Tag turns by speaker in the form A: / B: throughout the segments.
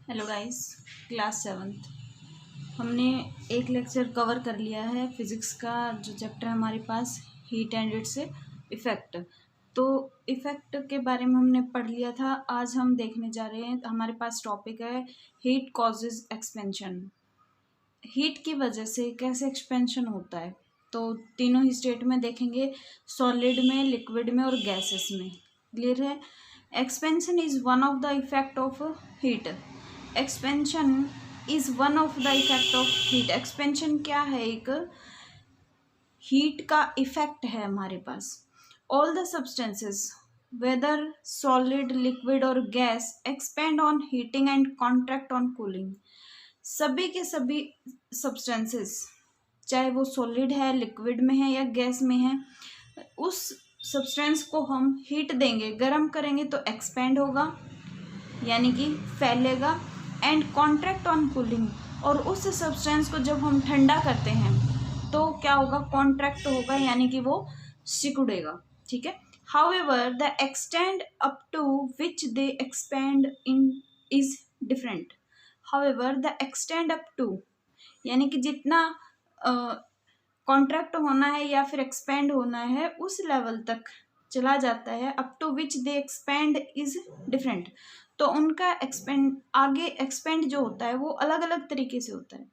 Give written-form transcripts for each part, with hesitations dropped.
A: Hello guys, class 7th हमने एक lecture cover कर लिया है फिज़िक्स का। जो चैप्टर है हमारे पास हीट एंड इट्स इफ़ेक्ट। तो इफ़ेक्ट के बारे में हमने पढ़ लिया था। आज हम देखने जा रहे हैं, हमारे पास टॉपिक है हीट कॉजेज एक्सपेंशन। हीट की वजह से कैसे एक्सपेंशन होता है, तो तीनों ही स्टेट में देखेंगे, सॉलिड में, लिक्विड में और गैसेस में। क्लियर है? Expansion is one of the effect of heat. Expansion is one of the effect of heat. Expansion क्या है? एक हीट का इफेक्ट है हमारे पास। All the substances whether solid, liquid और gas expand on heating and contract on cooling. सभी के सभी सब्सटेंसेस, चाहे वो सॉलिड है, लिक्विड में है या गैस में है, उस सब्सटेंस को हम हीट देंगे, गर्म करेंगे तो एक्सपेंड होगा यानी कि फैलेगा, एंड कॉन्ट्रैक्ट ऑन कूलिंग। और उस सब्सटेंस को जब हम ठंडा करते हैं तो क्या होगा? कॉन्ट्रैक्ट होगा यानी कि वो सिकुड़ेगा। ठीक है। However the extend up to which they expand in is different. However the extend up to यानी कि जितना कॉन्ट्रैक्ट होना है या फिर एक्सपेंड होना है उस लेवल तक चला जाता है। Up to which they expand is different. तो उनका एक्सपेंड, आगे एक्सपेंड जो होता है वो अलग अलग तरीके से होता है।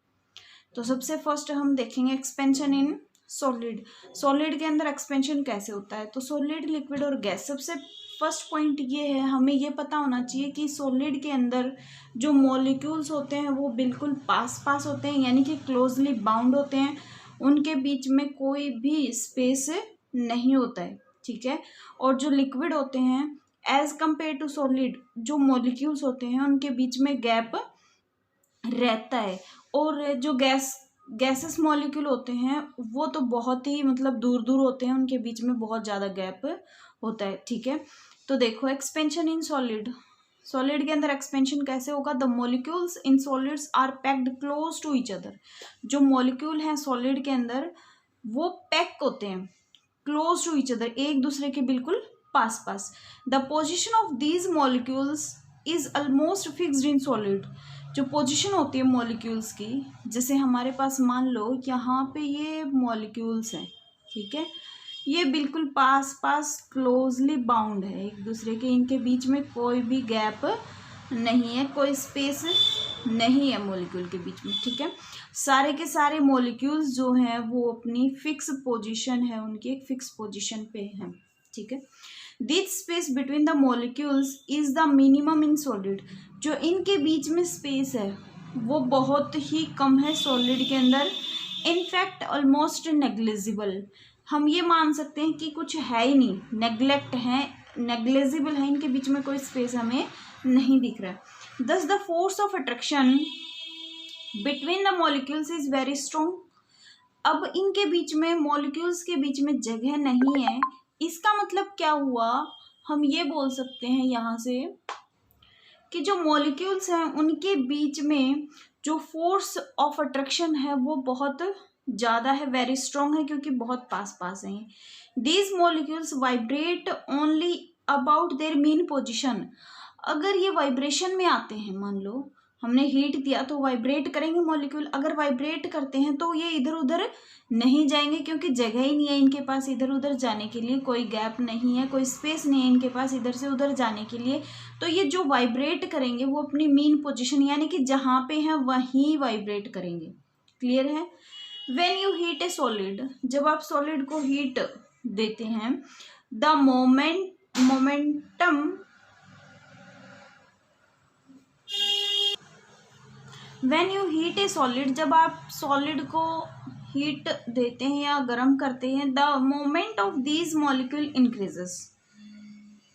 A: तो सबसे फर्स्ट हम देखेंगे एक्सपेंशन इन सॉलिड। सॉलिड के अंदर एक्सपेंशन कैसे होता है? तो सॉलिड, लिक्विड और गैस। सबसे फर्स्ट पॉइंट ये है, हमें ये पता होना चाहिए कि सॉलिड के अंदर जो मॉलिक्यूल्स होते हैं वो बिल्कुल पास पास होते हैं यानी कि क्लोजली बाउंड होते हैं। उनके बीच में कोई भी स्पेस नहीं होता है। ठीक है। और जो लिक्विड होते हैं, एज कंपेयर टू सॉलिड, जो मॉलिक्यूल्स होते हैं उनके बीच में गैप रहता है। और जो गैसेस मॉलिक्यूल होते हैं वो तो बहुत ही दूर दूर होते हैं, उनके बीच में बहुत ज़्यादा गैप होता है। ठीक है। तो देखो एक्सपेंशन इन सॉलिड। सॉलिड के अंदर एक्सपेंशन कैसे होगा? The molecules in solids are packed close to each other. जो मॉलिक्यूल हैं सॉलिड के अंदर वो पैक होते हैं क्लोज टू ईच अदर, एक दूसरे के बिल्कुल पास पास। The position of these molecules is almost fixed in solid. जो पोजीशन होती है मॉलिक्यूल्स की, जैसे हमारे पास मान लो यहाँ पे ये मॉलिक्यूल्स हैं, ठीक है, ये बिल्कुल पास पास क्लोजली बाउंड है एक दूसरे के, इनके बीच में कोई भी गैप नहीं है, कोई स्पेस नहीं है मॉलिक्यूल के बीच में। ठीक है। सारे के सारे मॉलिक्यूल्स जो हैं वो अपनी फिक्स पोजीशन है, उनकी एक फिक्स पोजीशन पे हैं। ठीक है। This space between the molecules is the minimum in solid. जो इनके बीच में स्पेस है वो बहुत ही कम है सॉलिड के अंदर, इनफैक्ट ऑलमोस्ट नेग्लिजिबल। हम ये मान सकते हैं कि कुछ है ही नहीं, नेग्लेक्ट है, नेग्लिजिबल है, इनके बीच में कोई स्पेस हमें नहीं दिख रहा है। दस the force of attraction between the molecules is very strong. अब इनके बीच में, मॉलिक्यूल्स के बीच में जगह नहीं है, इसका मतलब क्या हुआ? हम ये बोल सकते हैं यहाँ से कि जो मॉलिक्यूल्स हैं उनके बीच में जो फोर्स ऑफ अट्रैक्शन है वो बहुत ज़्यादा है, वेरी स्ट्रॉन्ग है, क्योंकि बहुत पास पास हैं। These molecules vibrate only about their main position. अगर ये वाइब्रेशन में आते हैं, मान लो हमने हीट दिया तो वाइब्रेट करेंगे मॉलिक्यूल। अगर वाइब्रेट करते हैं तो ये इधर उधर नहीं जाएंगे, क्योंकि जगह ही नहीं है इनके पास इधर उधर जाने के लिए, कोई गैप नहीं है, कोई स्पेस नहीं है इनके पास इधर से उधर जाने के लिए। तो ये जो वाइब्रेट करेंगे वो अपनी मीन पोजीशन यानी कि जहाँ पे हैं वहीं वाइब्रेट करेंगे। क्लियर है? When you heat A solid, जब आप सॉलिड को हीट देते हैं, the momentum when you heat A solid, जब आप सॉलिड को हीट देते हैं या गर्म करते हैं, the moment of these molecule increases.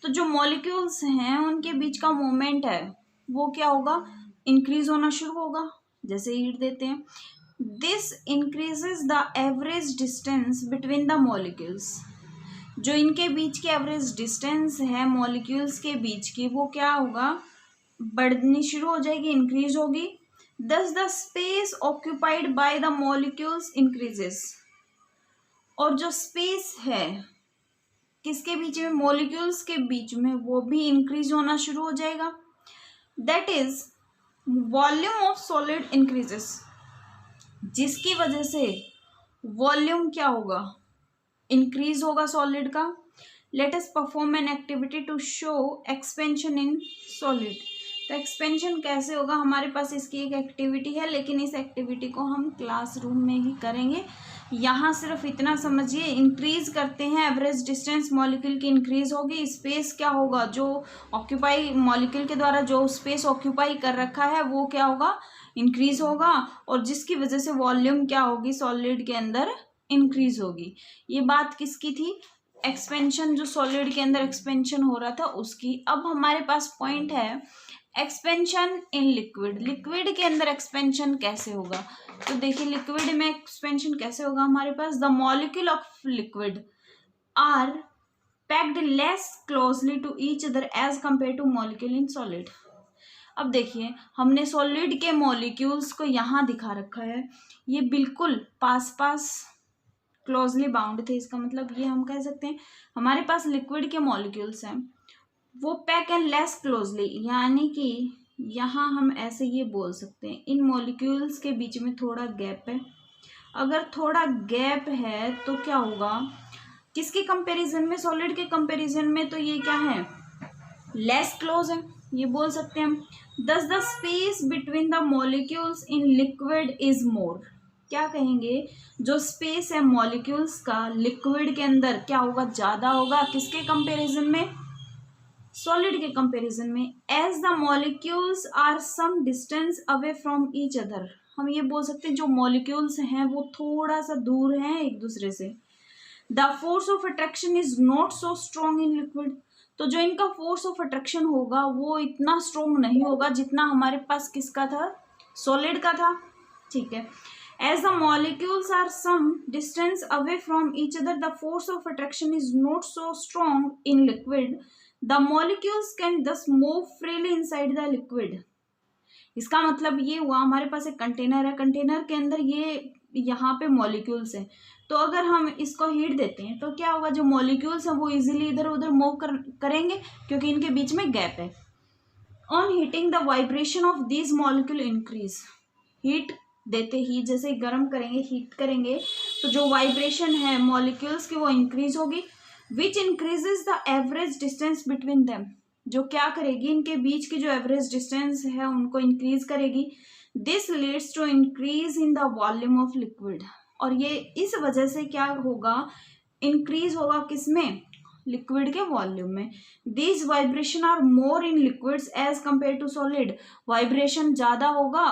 A: तो जो मॉलिक्यूल्स हैं उनके बीच का मोमेंट है वो क्या होगा? इंक्रीज होना शुरू होगा जैसे हीट देते हैं। This increases the average distance between the molecules. जो इनके बीच की एवरेज डिस्टेंस है मॉलिक्यूल्स के बीच की, वो क्या होगा? बढ़नी शुरू हो जाएगी, इंक्रीज होगी। Thus the space occupied by the molecules increases। और जो स्पेस है किसके बीच में? मॉलिक्यूल्स के बीच में, वो भी इंक्रीज होना शुरू हो जाएगा। That is volume of solid increases, जिसकी वजह से वॉल्यूम क्या होगा, इंक्रीज होगा सॉलिड का। Let us perform an activity to show expansion in solid. तो एक्सपेंशन कैसे होगा, हमारे पास इसकी एक एक्टिविटी है, लेकिन इस एक्टिविटी को हम क्लासरूम में ही करेंगे। यहाँ सिर्फ इतना समझिए, इंक्रीज करते हैं एवरेज डिस्टेंस, मॉलिक्यूल की इंक्रीज होगी, स्पेस क्या होगा, जो ऑक्यूपाई मॉलिक्यूल के द्वारा जो स्पेस ऑक्यूपाई कर रखा है वो क्या होगा, इंक्रीज होगा, और जिसकी वजह से वॉल्यूम क्या होगी सॉलिड के अंदर, इंक्रीज होगी। ये बात किसकी थी, एक्सपेंशन, जो सॉलिड के अंदर एक्सपेंशन हो रहा था उसकी। अब हमारे पास पॉइंट है एक्सपेंशन इन लिक्विड। लिक्विड के अंदर एक्सपेंशन कैसे होगा, तो देखिए लिक्विड में एक्सपेंशन कैसे होगा, हमारे पास the molecule of liquid are packed less closely to each other as compare to molecule in solid. अब देखिए हमने सॉलिड के मॉलिक्यूल्स को यहाँ दिखा रखा है, ये बिल्कुल पास पास क्लोजली बाउंड थे। इसका मतलब ये हम कह सकते हैं हमारे पास लिक्विड के मॉलिक्यूल्स हैं वो पैक एंड लेस क्लोजली, यानी कि यहाँ हम ऐसे ये बोल सकते हैं इन मॉलिक्यूल्स के बीच में थोड़ा गैप है। अगर थोड़ा गैप है तो क्या होगा, किसके कंपैरिजन में, सॉलिड के कंपैरिजन में, तो ये क्या है, लेस क्लोज है, ये बोल सकते हैं हम। दस the space between the molecules in liquid is more. क्या कहेंगे, जो स्पेस है मॉलिक्यूल्स का लिक्विड के अंदर क्या होगा, ज़्यादा होगा, किसके कंपैरिजन में, सॉलिड के कंपैरिजन में। As the molecules are some distance away from each other, हम ये बोल सकते हैं जो मॉलिक्यूल्स हैं वो थोड़ा सा दूर हैं एक दूसरे से। The force of attraction is not so strong in liquid, तो जो इनका फोर्स ऑफ अट्रैक्शन होगा वो इतना स्ट्रॉन्ग नहीं होगा जितना हमारे पास किसका था, सॉलिड का था। ठीक है, as the molecules are some distance away from each other the force of attraction is not so strong in liquid, the molecules can thus move freely inside the liquid. इसका मतलब ये हुआ हमारे पास एक कंटेनर है, कंटेनर के अंदर ये यहाँ पे मॉलिक्यूल्स हैं, तो अगर हम इसको हीट देते हैं तो क्या होगा, जो मॉलिक्यूल्स हैं वो इजीली इधर उधर मूव करेंगे क्योंकि इनके बीच में गैप है। On heating the vibration of these molecule increase, heat देते ही जैसे गर्म करेंगे, हीट करेंगे, तो जो वाइब्रेशन है मॉलिक्यूल्स की वो इंक्रीज होगी, विच increases the average distance between them, जो क्या करेगी, इनके बीच की जो एवरेज डिस्टेंस है उनको इंक्रीज करेगी। This leads to increase in the volume of liquid, और ये इस वजह से क्या होगा, इंक्रीज होगा किसमें, लिक्विड के वॉल्यूम में। These vibration are more in liquids as compare to solid, vibration ज़्यादा होगा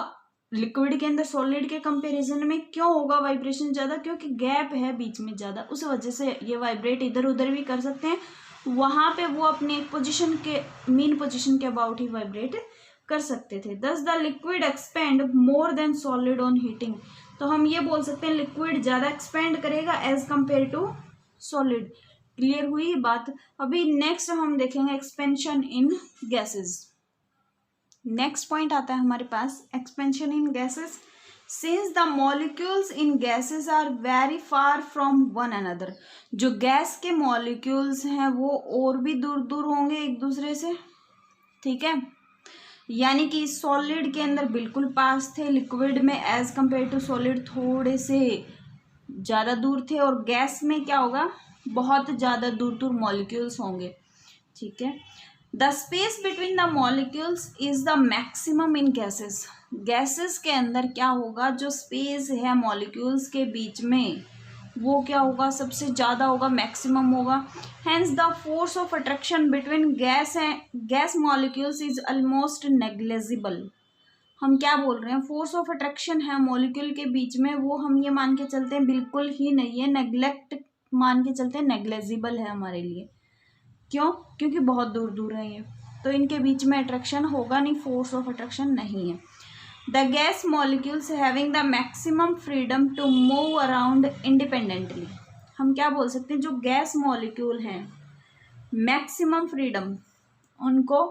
A: लिक्विड के अंदर सॉलिड के कंपैरिजन में। क्यों होगा वाइब्रेशन ज़्यादा, क्योंकि गैप है बीच में ज़्यादा, उस वजह से ये वाइब्रेट इधर उधर भी कर सकते हैं, वहाँ पे वो अपने पोजीशन के मीन पोजीशन के अबाउट ही वाइब्रेट कर सकते थे। दस the liquid expand more than solid on heating, तो हम ये बोल सकते हैं लिक्विड ज़्यादा एक्सपेंड करेगा as compare to solid. Clear हुई बात। अभी नेक्स्ट हम देखेंगे expansion in gases. Next point आता है हमारे पास expansion in gases. Since the molecules in gases are very far from one another, जो गैस के मॉलिक्यूल्स हैं वो और भी दूर दूर होंगे एक दूसरे से। ठीक है, यानी कि सॉलिड के अंदर बिल्कुल पास थे, लिक्विड में एज कंपेयर टू सॉलिड थोड़े से ज़्यादा दूर थे, और गैस में क्या होगा, बहुत ज़्यादा दूर दूर मॉलिक्यूल्स होंगे। ठीक है, the space between the molecules is the maximum in gases, gases के अंदर क्या होगा, जो स्पेस है मॉलिक्यूल्स के बीच में वो क्या होगा, सबसे ज़्यादा होगा, मैक्सिमम होगा। Hence the force of attraction between gas molecules is almost negligible. हम क्या बोल रहे हैं, फोर्स ऑफ अट्रैक्शन है मॉलिक्यूल के बीच में, वो हम ये मान के चलते हैं बिल्कुल ही नहीं है, नेग्लेक्ट मान के चलते हैं, नेग्लेजिबल है हमारे लिए। क्यों, क्योंकि बहुत दूर दूर है ये, तो इनके बीच में अट्रैक्शन होगा नहीं, फोर्स ऑफ अट्रैक्शन नहीं है। The gas molecules having the maximum freedom to move around independently, हम क्या बोल सकते हैं, जो गैस मॉलिक्यूल हैं मैक्सिमम फ्रीडम, उनको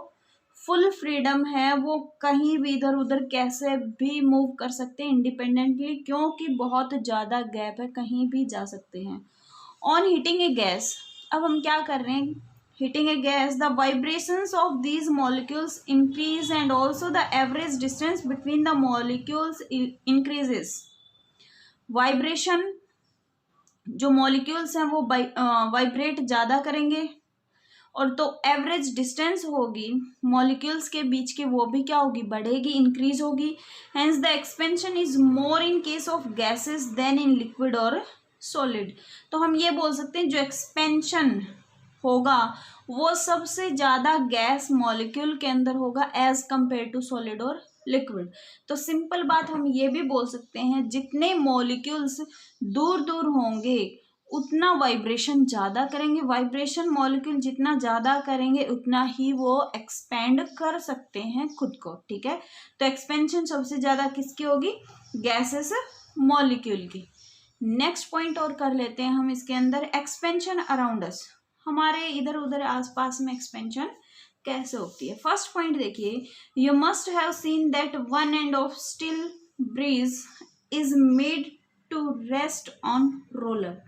A: फुल फ्रीडम है, वो कहीं भी इधर उधर कैसे भी मूव कर सकते हैं इंडिपेंडेंटली, क्योंकि बहुत ज़्यादा गैप है, कहीं भी जा सकते हैं। ऑन हीटिंग ए गैस, अब हम क्या कर रहे हैं, heating a gas, the vibrations of these molecules increase and also the average distance between the molecules increases. Vibration, जो मॉलिक्यूल्स हैं वो वाइब्रेट ज़्यादा करेंगे, और तो एवरेज डिस्टेंस होगी मॉलिक्यूल्स के बीच की वो भी क्या होगी, बढ़ेगी, इंक्रीज होगी. Hence the expansion is more in case of gases than in liquid और सॉलिड. तो हम ये बोल सकते हैं जो एक्सपेंशन होगा वो सबसे ज़्यादा गैस मॉलिक्यूल के अंदर होगा एज कंपेयर टू सॉलिड और लिक्विड. तो सिंपल बात हम ये भी बोल सकते हैं जितने मॉलिक्यूल्स दूर दूर होंगे उतना वाइब्रेशन ज़्यादा करेंगे. वाइब्रेशन मॉलिक्यूल जितना ज़्यादा करेंगे उतना ही वो एक्सपेंड कर सकते हैं खुद को. ठीक है, तो एक्सपेंशन सबसे ज़्यादा किसकी होगी, गैसेस मॉलिक्यूल की. नेक्स्ट पॉइंट और कर लेते हैं हम इसके अंदर, एक्सपेंशन अराउंड अस, हमारे इधर उधर आसपास में एक्सपेंशन कैसे होती है. फर्स्ट पॉइंट देखिए, you must have seen that one end of steel bridge is made to rest on roller.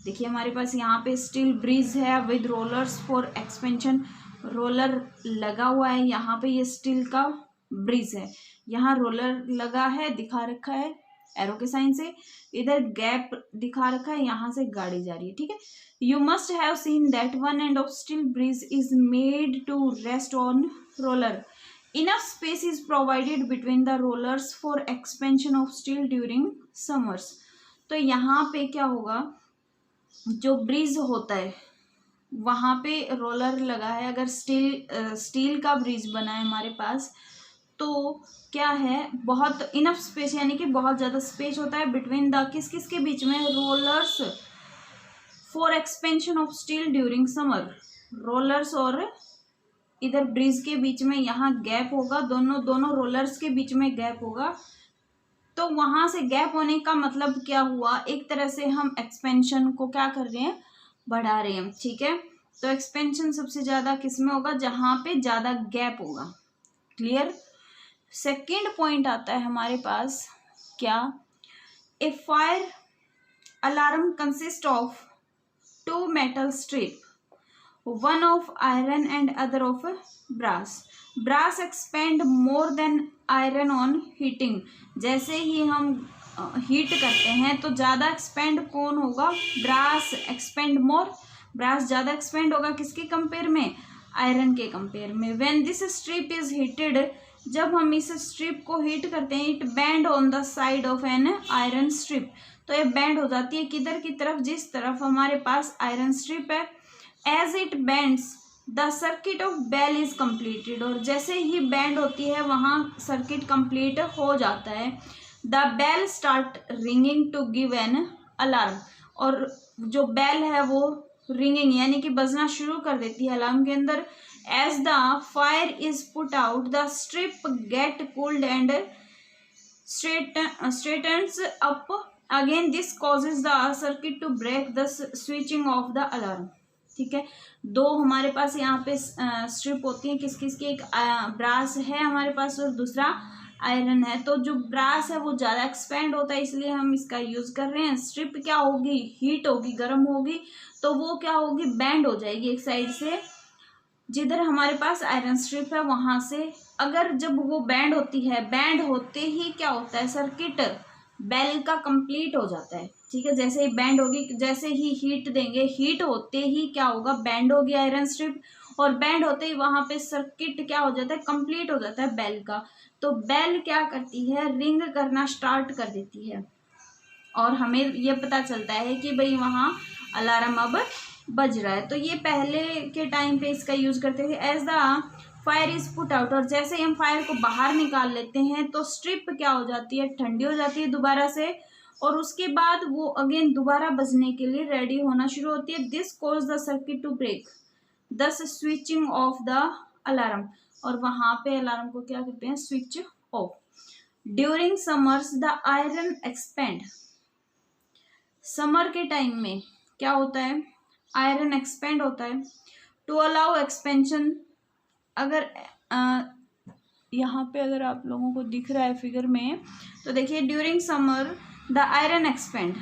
A: देखिए हमारे पास यहाँ पे स्टील ब्रीज है with rollers for expansion. Roller लगा हुआ है, यहाँ पे ये स्टील का ब्रीज है, यहाँ रोलर लगा है, दिखा रखा है एरो के साइन से, इधर गैप दिखा रखा है, यहाँ से गाड़ी जा रही है. ठीक है, you must have seen that one end of steel bridge is made to rest on roller. Enough space is provided between the rollers for expansion of steel during summers. तो यहाँ पे क्या होगा, जो ब्रिज होता है वहाँ पे रोलर लगा है. अगर स्टील का ब्रिज बना है हमारे पास तो क्या है, बहुत इनफ स्पेस यानी कि बहुत ज़्यादा स्पेस होता है बिटवीन द किस के बीच में, rollers for expansion of steel during summer. Rollers और इधर ब्रिज के बीच में यहाँ गैप होगा, दोनों रोलर्स के बीच में गैप होगा. तो वहाँ से गैप होने का मतलब क्या हुआ, एक तरह से हम एक्सपेंशन को क्या कर रहे हैं, बढ़ा रहे हैं. ठीक है, तो एक्सपेंशन सबसे ज़्यादा किस में होगा, जहाँ पे ज़्यादा गैप होगा. क्लियर. सेकेंड पॉइंट आता है हमारे पास क्या, a fire alarm consist of two metal strip, one of iron and other of brass. Brass expand more than iron on heating. जैसे ही हम हीट करते हैं तो ज़्यादा एक्सपेंड कौन होगा, ब्रास एक्सपेंड मोर. ब्रास ज़्यादा एक्सपेंड होगा किसके कंपेयर में, आयरन के कंपेयर में. When this strip is heated, जब हम इस स्ट्रिप को हीट करते हैं, it band on the side of an iron strip. तो ये बैंड हो जाती है किधर की तरफ, जिस तरफ हमारे पास आयरन स्ट्रिप है. As it bends the circuit of bell is completed. और जैसे ही बैंड होती है वहाँ सर्किट कंप्लीट हो जाता है. The bell start ringing to give an alarm. और जो बेल है वो रिंगिंग यानी कि बजना शुरू कर देती है अलार्म के अंदर. As the fire is put out, the strip get cooled and straightens up again. This causes the circuit to break, thus switching off the alarm. ठीक है, दो हमारे पास यहाँ पे स्ट्रिप होती है, किस किस की, एक ब्रास है हमारे पास और दूसरा आयरन है. तो जो ब्रास है वो ज़्यादा एक्सपेंड होता है इसलिए हम इसका यूज़ कर रहे हैं. स्ट्रिप क्या होगी, हीट होगी, गर्म होगी, तो वो क्या होगी, बैंड हो जाएगी एक साइड से. जिधर हमारे पास आयरन स्ट्रिप है वहाँ से अगर जब वो बैंड होती है, बैंड होते ही क्या होता है, सर्किट बेल का कंप्लीट हो जाता है. ठीक है, जैसे ही बैंड होगी, जैसे ही हीट देंगे, हीट होते ही क्या होगा, बैंड होगी आयरन स्ट्रिप, और बैंड होते ही वहाँ पे सर्किट क्या हो जाता है, कंप्लीट हो जाता है बेल का. तो बेल क्या करती है, रिंग करना स्टार्ट कर देती है और हमें ये पता चलता है कि भाई वहाँ अलार्म अब बज रहा है. तो ये पहले के टाइम पे इसका यूज़ करते थे. As the fire is put out, और जैसे ही हम फायर को बाहर निकाल लेते हैं तो स्ट्रिप क्या हो जाती है, ठंडी हो जाती है दोबारा से, और उसके बाद वो अगेन दोबारा बजने के लिए रेडी होना शुरू होती है. This cause the circuit to break, thus switching off the alarm. और वहाँ पे अलार्म को क्या करते हैं, switch off. During summers the iron expand. Summer के टाइम में क्या होता है, आयरन एक्सपेंड होता है. टू अलाउ एक्सपेंशन, अगर यहाँ पे अगर आप लोगों को दिख रहा है फिगर में तो देखिए, during summer the iron expand.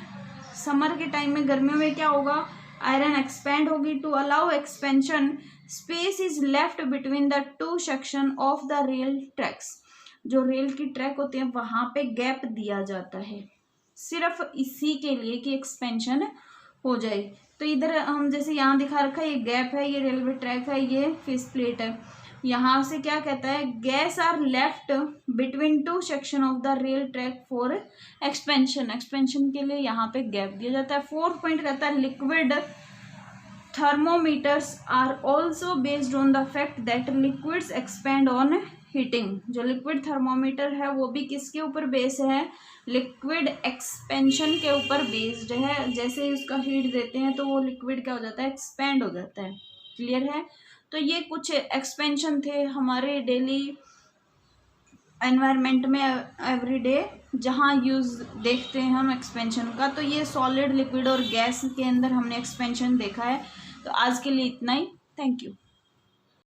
A: Summer के टाइम में, गर्मियों में क्या होगा, आयरन एक्सपेंड होगी। To allow expansion space is left between the two section of the rail tracks. जो रेल की ट्रैक होती है वहां पे गैप दिया जाता है सिर्फ इसी के लिए कि एक्सपेंशन हो जाए। तो इधर हम जैसे यहाँ दिखा रखा है, ये गैप है, ये रेलवे ट्रैक है, ये फेस प्लेट है। यहाँ से क्या कहता है, gaps are left between two section of the rail track for expansion. Expansion के लिए यहाँ पे गैप दिया जाता है। 4 पॉइंट कहता है liquid thermometers are also based on the fact that liquids expand on heating. जो लिक्विड थर्मोमीटर है वो भी किसके ऊपर बेस है, लिक्विड एक्सपेंशन के ऊपर बेस्ड है। जैसे ही उसका हीट देते हैं तो वो लिक्विड क्या हो जाता है, एक्सपेंड हो जाता है। क्लियर है। तो ये कुछ एक्सपेंशन थे हमारे डेली एनवायरनमेंट में एवरीडे जहाँ यूज़ देखते हैं हम एक्सपेंशन का। तो ये सॉलिड, लिक्विड और गैस के अंदर हमने एक्सपेंशन देखा है। तो आज के लिए इतना ही। Thank you.